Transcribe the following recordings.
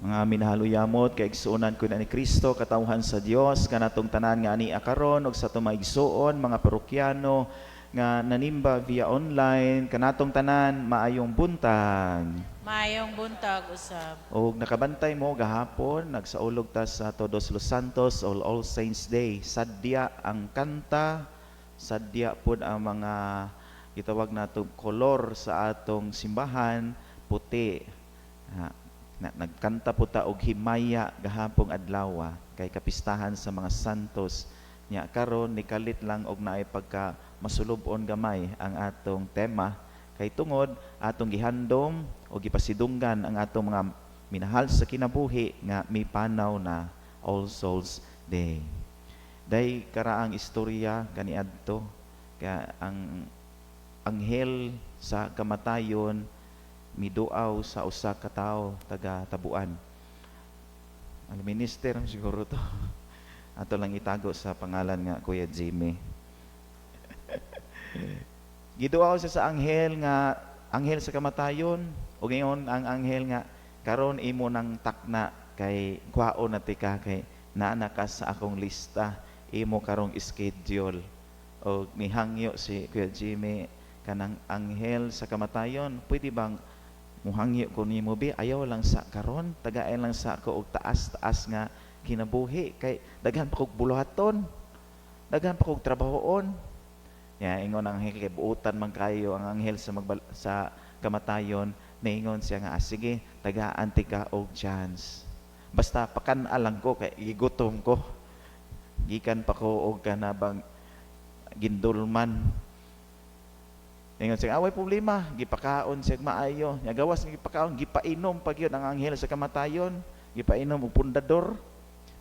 Mga minahaluyamot kay igsuonan ko na ni Kristo katawhan sa Dios kanatong tanan nga ani akaron ug sa tumaigsuon mga parokyano nga nanimba via online kanatong tanan maayong buntag. Maayong buntag usab. Og nakabantay mo gahapon nagsaulog ta sa Todos los Santos or All Saints Day. Sadya ang kanta, sadya pud ang mga gitawag nato kolor sa atong simbahan puti. Nagkanta po ta og himaya gahapong adlaw kay kapistahan sa mga santos nya karon nikalit lang og naay pagka masulubon gamay ang atong tema kay tungod atong gihandom o gipasidunggan ang atong mga minahal sa kinabuhi nga mipanaw na All Souls Day. Day karaang istorya kaniadto kaya ang anghel sa kamatayon miduaw sa usa ka tawo taga Tabuan. Ang minister siguro to. Ato lang itago sa pangalan nga Kuya Jimmy. Giduaw siya sa anghel sa kamatayon ug ngayon ang anghel nga karon imo nang takna kay kwaon na tika kay naa ka sa akong lista imo karong schedule og nihangyo si Kuya Jimmy kanang anghel sa kamatayon pwede bang muhangyo ko nimo bi ayaw lang sa karon tagaay lang sa ko og taas nga kinabuhi kay daghan pa kog buluhaton daghan pa kog trabahoon ya ingon ang anghel kay buutan man kayo ang anghel sa kamatayon naingon siya nga sige tagaan ti ka og chance basta pakan-alang ko kay gigutom ko gikan pa ko og kanabang gindulman. Ingon siya, away problema, gipakaon siya maayo. Nya gawas ng gipakaon, gipainom pag yun ang anghel sa kamatayon, gipainom og pundador.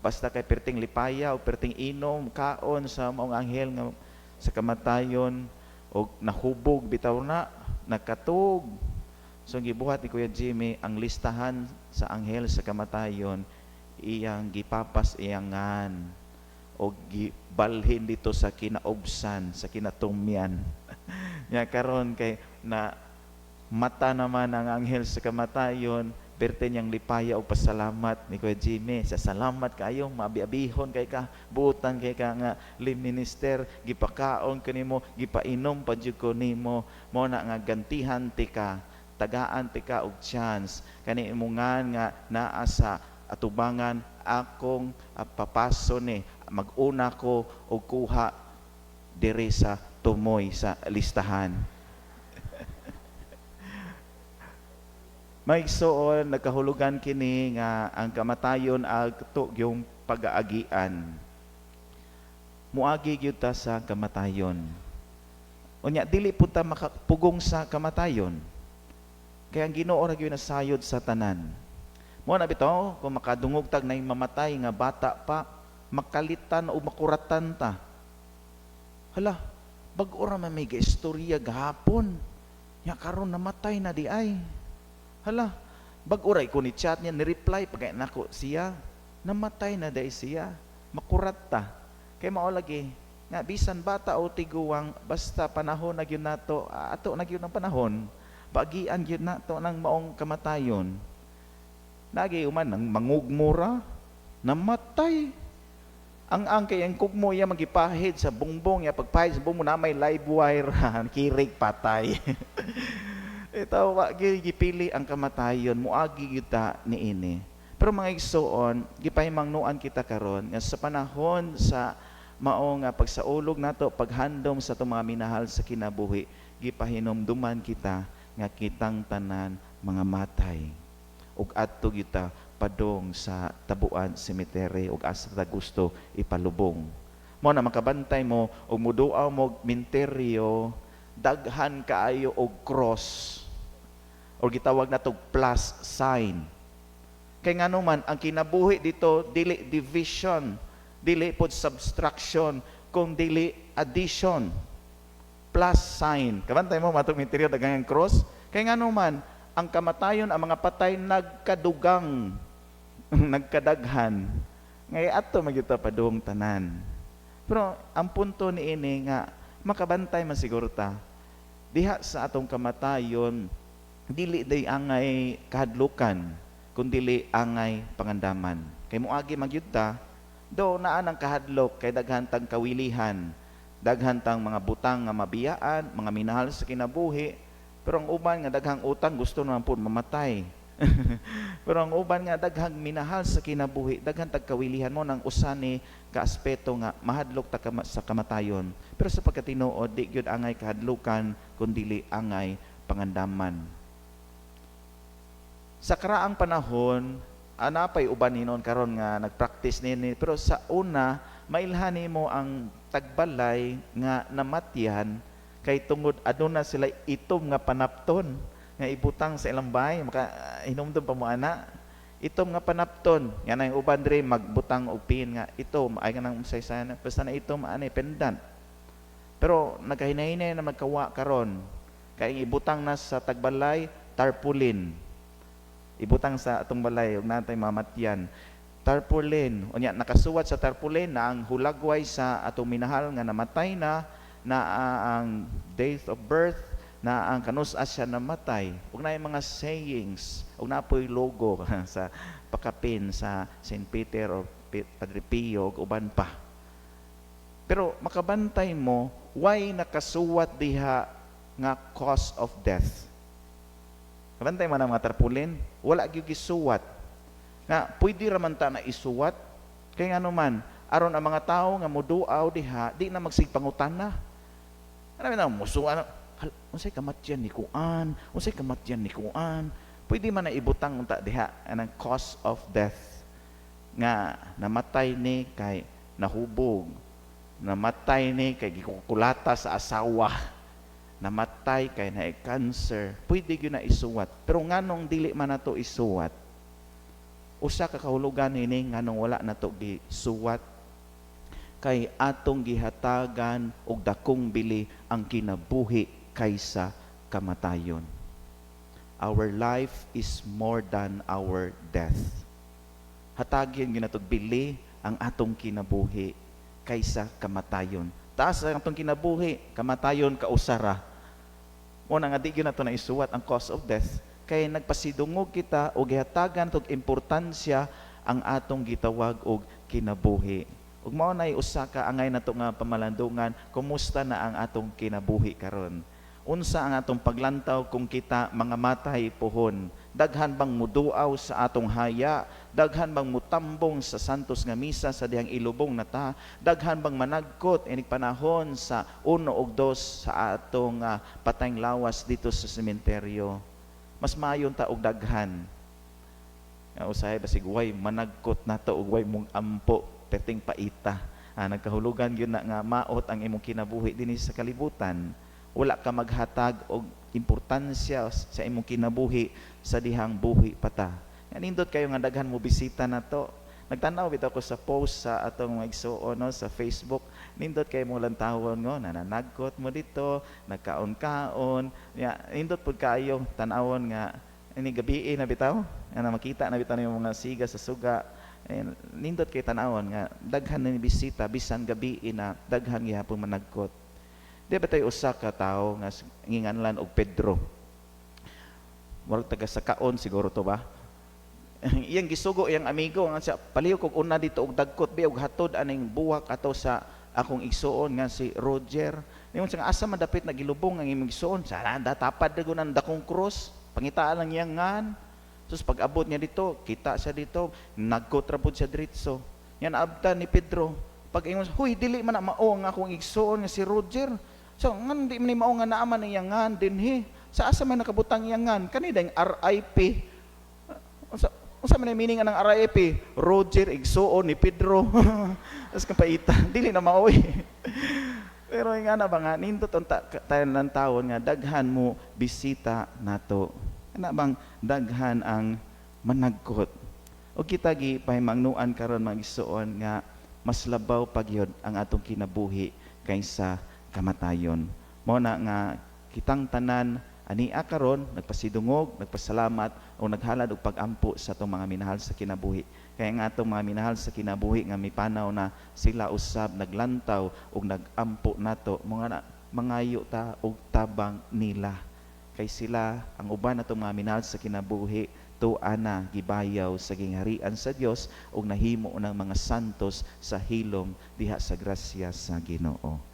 Basta kay perting lipaya o perting inom, kaon sa maong anghel nga sa kamatayon og nahubog bitaw na, nakatug. So gibuhat ni Kuya Jimmy ang listahan sa anghel sa kamatayon, iyang gipapas iyangan og gibalhin dito sa kinaubsan, sa kinatumyan. Nya karon kay na mata naman ang anghel sa kamatayon perte niyang lipaya og pasalamat ni Kuya Jimmy sa salamat kayo mabiabihon kay ka buutan kay ka nga minister gipakaon kanimo gipainom pa jud ko nimo mo na nga gantihan ti ka tagaan ti ka og chance kani imungan nga naa sa atubangan akong papaso ni maguna ko og kuha diri sa tumoy sa listahan. Maigsoon nagkahulugan kini nga ang kamatayon agto yung pag-aagian. Muagi gyud ta sa kamatayon. Unya dili pud ta makapugong sa kamatayon. Kaya ang Ginoo ra gyud nasayod sa tanan. Mo na bitaw kung makadungog tag nay mamatay nga bata pa makalitan o makuratan ta. Hala, bag-o ra man may istorya gahapon. Nya karon namatay na di ay. Hala, bag-o ra ko ni chat niya ni reply pagay nako siya. Namatay na day siya. Makurat ta. Kay mao lagi nga bisan bata o tiguwang basta panahon na gyud nato ato na gyud ang panahon. Bagian gyud nato nang maong kamatayon. Nagi uman nang mangugmura namatay. Ang kay ang kugmo ya magipahid sa bungbong ya pagpahid sa bungbong na may live wire kirig patay. Ito wa gipili ang kamatayon muagi kita niini. Pero mga igsoon gipahimangnuan kita karon nga sa panahon sa mao nga pagsaulog nato paghandom sa itong mga minahal sa kinabuhi gipahinomduman kita nga kitang tanan mga matay ug adto kita padong sa Tabuan Cemetery ug asa ta gusto ipalubong. Mo na makabantay mo ug muduaw mo minteryo daghan kaayo og cross o gitawag natog plus sign. Kay ngano man ang kinabuhi dito dili division, dili pod subtraction, kung dili addition. Plus sign. Kabantay mo matong minteryo daghan cross. Kay ngano man ang kamatayon ang mga patay nagkadugang nagkadaghan ngay ato magyuta padung tanan. Pero ang punto niini nga makabantay man siguro ta diha sa atong kamatayon dili day angay kahadlukan kundili angay pangandaman. Kay moagi magyud do naa ang kahadlok kay daghan tang kawilihan, daghan tang mga butang nga mabiyaan, mga minahal sa kinabuhi, pero ang uban nga daghang utang gusto naman po mamatay. Pero ang uban nga daghang minahal sa kinabuhi, daghan tag kawilihan mo nang usa ni kaaspeto nga mahadlok ta sa kamatayon. Pero sa pagkatinuod di gyud angay kahadlukan kundili angay pangandaman. Sa karaang panahon, anapay uban hinon karon nga nagpractice nini, pero sa una mailhani mo ang tagbalay nga namatyan kay tungod aduna sila itom nga panapton nga ibutang sa ilang bahay, maka hinumdum pa mo ana. Itom nga panapton, yan ang uban diri magbutang og pin nga itom ay kanang usay-sayan basta na itom ani pendant. Pero nagkahinay-hinay na magkawa karon kay ibutang na sa tagbalay tarpaulin. Ibutang sa atong balay ug natay mamatyan. Tarpaulin, unya nakasuwat sa tarpaulin na ang hulagway sa atong minahal nga namatay na ang date of birth, na ang kanus-as siya namatay. Ug na mga sayings, ug napoy logo sa pakapin sa St. Peter o Padre Pio ug uban pa. Pero makabantay mo, why nakasuwat diha nga cause of death? Kabantay mo na mga tarpaulin, wala gyud gisuwat. Nga pwede ra man ta na isuwat kay ngano man aron ang mga tawo nga moduaw diha di na magsigpangutana. Ano na musuan unsay kamatyan ni kuan, unsay kamatyan ni kuan. Pwede man na ibutang unta diha anang cause of death. Nga namatay ni kay nahubog, namatay ni kay gikukulata sa asawa, namatay kay na cancer. Pwede gyud na isuwat. Pero nganong dili man nato isuwat? Usa ka kahulugan ini nganong wala nato gisuwat kay atong gihatagan og dakong bili ang kinabuhi kaysa kamatayon. Our life is more than our death. Hatagyan gyud natog bili ang atong kinabuhi kaysa kamatayon. Taas ang atong kinabuhi, kamatayon kausara. Una nga di gyud nato na isuwat ang cause of death kay nagpasidungog kita og gihatagan og importansya ang atong gitawag og kinabuhi. Ug mao nay usa ka angay nato nga pamalandungan, kumusta na ang atong kinabuhi karon? Unsa ang atong paglantaw kung kita mga matay pohon? Daghan bang muduaw sa atong haya? Daghan bang mutambong sa santos nga misa sa dihang ilubong na ta? Daghan bang managkot inig panahon sa 1 ug 2 sa atong patayng lawas dito sa sementeryo? Mas maayon ta og daghan. Usahay basig way managkot nato og way mong ampo perting paita. Nagkahulugan gyud na nga maot ang imong kinabuhi dinhi sa kalibutan. Wala ka maghatag og importansya sa imong kinabuhi sa dihang buhi pata. Nindot kayo nga daghan mo bisita nato. Nagtanaw bitaw ko sa post sa atong maigsuon no sa Facebook. Nindot kayo mo lang tawon ngo nananagkot mo dito, nagkaon-kaon. Nindot pud kayo tan-awon nga ini gabi na bitaw. Ana makita na bitaw yung mga siga sa suga. Nindot kay tan-awon nga daghan ni bisita bisan gabi na daghan gihapon managkot. Di ba tayo usa ka tao nga nginganlan og Pedro? Murag taga sa kaon siguro to ba? Iyang gisugo iyang amigo nga siya paliw kog una dito og dagkot bi og hatod aning buwak ato sa akong igsuon nga si Roger. Ningon siya asa man dapit nagilubong ang imong igsuon. Sana datapad dagon ang dakong cross. Pangitaan lang iyang ngan. Sus pag abot niya dito, kita siya dito, nagkot ra pud siya diretso. Yan abtan ni Pedro. Pag ingon, huy dili man na mao nga akong igsuon nga si Roger. So, ngan di man mao nga naaman iyang ngan dinhi. Sa asa man nakabutang iyang ngan? Kani dayang RIP. Unsa man meaning ng RIP? Roger igsuon ni Pedro. Tas kapaita, dili na maoy. Pero nga na ba nga nindot unta tayo ng taon nga daghan mo bisita nato. Ana bang daghan ang managkot. O kita gi pahimangnuan karon magisuon nga mas labaw pagyod ang atong kinabuhi kaysa kamatayon. Mao na nga kitang tanan ania karon nagpasidungog, nagpasalamat o naghalad og pagampo sa atong mga minahal sa kinabuhi. Kaya nga atong mga minahal sa kinabuhi nga mipanaw na sila usab naglantaw og nagampo nato mga mangayo ta og tabang nila. Kay sila ang uban natong mga minahal sa kinabuhi tuana gibayaw sa gingharian sa Dios ug nahimo ng mga santos sa hilom diha sa grasya sa Ginoo.